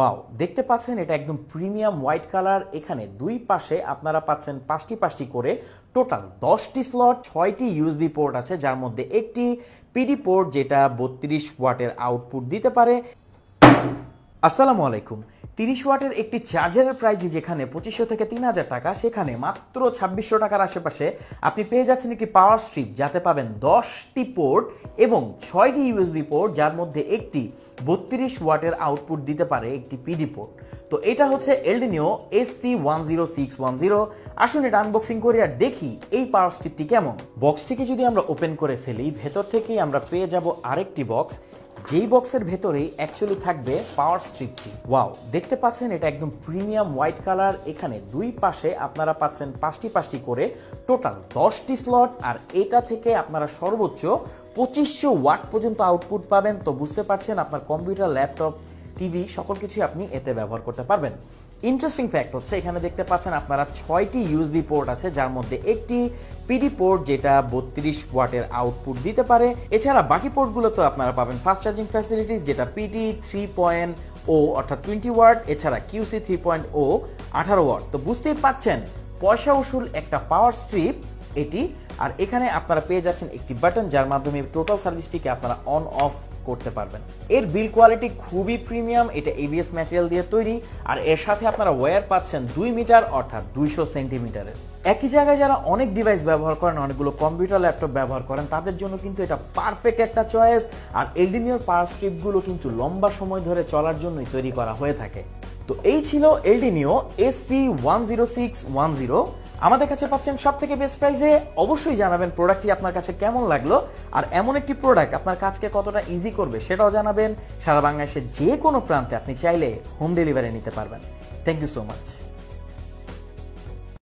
Wow, দেখতে পাচ্ছেন এটা একদম প্রিমিয়াম হোয়াইট কালার। এখানে দুই পাশে আপনারা পাচ্ছেন পাঁচটি পাঁচটি করে টোটাল 10টি স্লট, 6টি ইউএসবি পোর্ট আছে, যার মধ্যে একটি পিডি পোর্ট যেটা 32 ওয়াটের আউটপুট দিতে পারে। আসসালামু আলাইকুম। 30 ওয়াটের একটি চার্জারের প্রাইস যেখানে 2500 থেকে 3000 টাকা, সেখানে মাত্র 2600 টাকার আশেপাশে আপনি পেয়ে যাচ্ছেন একটি পাওয়ার স্ট্রিপ, যাতে পাবেন 10টি পোর্ট এবং 6টি ইউএসবি পোর্ট, যার মধ্যে একটি 32 ওয়াটের আউটপুট দিতে পারে একটি পিডি পোর্ট। তো এটা হচ্ছে এলডিনিও SC10610। আসুন এটা আনবক্সিং করি আর দেখি এই পাওয়ার স্ট্রিপটি কেমন। বক্সটিকে যদি আমরা ওপেন করে ফেলি, ভেতর থেকেই আমরা পেয়ে যাব আরেকটি বক্স, যেই বক্সের ভেতরেই অ্যাকচুয়ালি থাকবে পাওয়ার স্ট্রিপটি। ওয়াও, দেখতে পাচ্ছেন এটা একদম প্রিমিয়াম হোয়াইট কালার। এখানে দুই পাশে আপনারা পাচ্ছেন পাঁচটি পাঁচটি করে টোটাল 10টি স্লট, আর এটা থেকে আপনারা সর্বোচ্চ 2500 ওয়াট পর্যন্ত আউটপুট পাবেন। তো বুঝতে পারছেন আপনার কম্পিউটার, ল্যাপটপ, টিভি সকল কিছুই আপনি এতে ব্যবহার করতে পারবেন। ইন্টারেস্টিং ফ্যাক্ট হচ্ছে এখানে দেখতে পাচ্ছেন আপনারা 6টি ইউএসবি পোর্ট আছে, যার মধ্যে একটি পিডি পোর্ট যেটা 32 ওয়াটের আউটপুট দিতে পারে। এছাড়া বাকি পোর্টগুলোতে আপনারা পাবেন ফাস্ট চার্জিং ফ্যাসিলিটিস, যেটা পিটি 3.0 অর্থাৎ 20 ওয়াট, এছাড়া কিউসি 3.0 18 ওয়াট। তো বুঝতেই পাচ্ছেন পয়সা উসুল একটা পাওয়ার স্ট্রিপ এটি। আর এখানে আপনারা পেয়ে যাচ্ছেন একটি বাটন, যার মাধ্যমে টোটাল সার্ভিসটিকে আপনারা অন অফ করতে পারবেন। এর বিল কোয়ালিটি খুবই প্রিমিয়াম, এটা এবিএস ম্যাটেরিয়াল দিয়ে তৈরি, আর এর সাথে আপনারা ওয়্যার পাচ্ছেন 2 মিটার অর্থাৎ 200 সেন্টিমিটারের। একই জায়গায় যারা অনেক ডিভাইস ব্যবহার করেন, অনেকগুলো কম্পিউটার, ল্যাপটপ ব্যবহার করেন, তাদের জন্য কিন্তু এটা পারফেক্ট একটা চয়েস। আর এলডিনিওর পাওয়ার স্ট্রিপগুলো কিন্তু লম্বা সময় ধরে চলার জন্যই তৈরি করা হয়ে থাকে। তো এই ছিল এলডিনিও SC10610। আমাদের কাছে পাচ্ছেন সব থেকে বেস্ট প্রাইসে। অবশ্যই জানাবেন প্রোডাক্টটি আপনার কাছে কেমন লাগলো, আর এমন একটি প্রোডাক্ট আপনার কাজকে কতটা ইজি করবে সেটাও জানাবেন। সারা বাংলাদেশের যে কোনো প্রান্তে আপনি চাইলে হোম ডেলিভারি নিতে পারবেন। Thank you so much.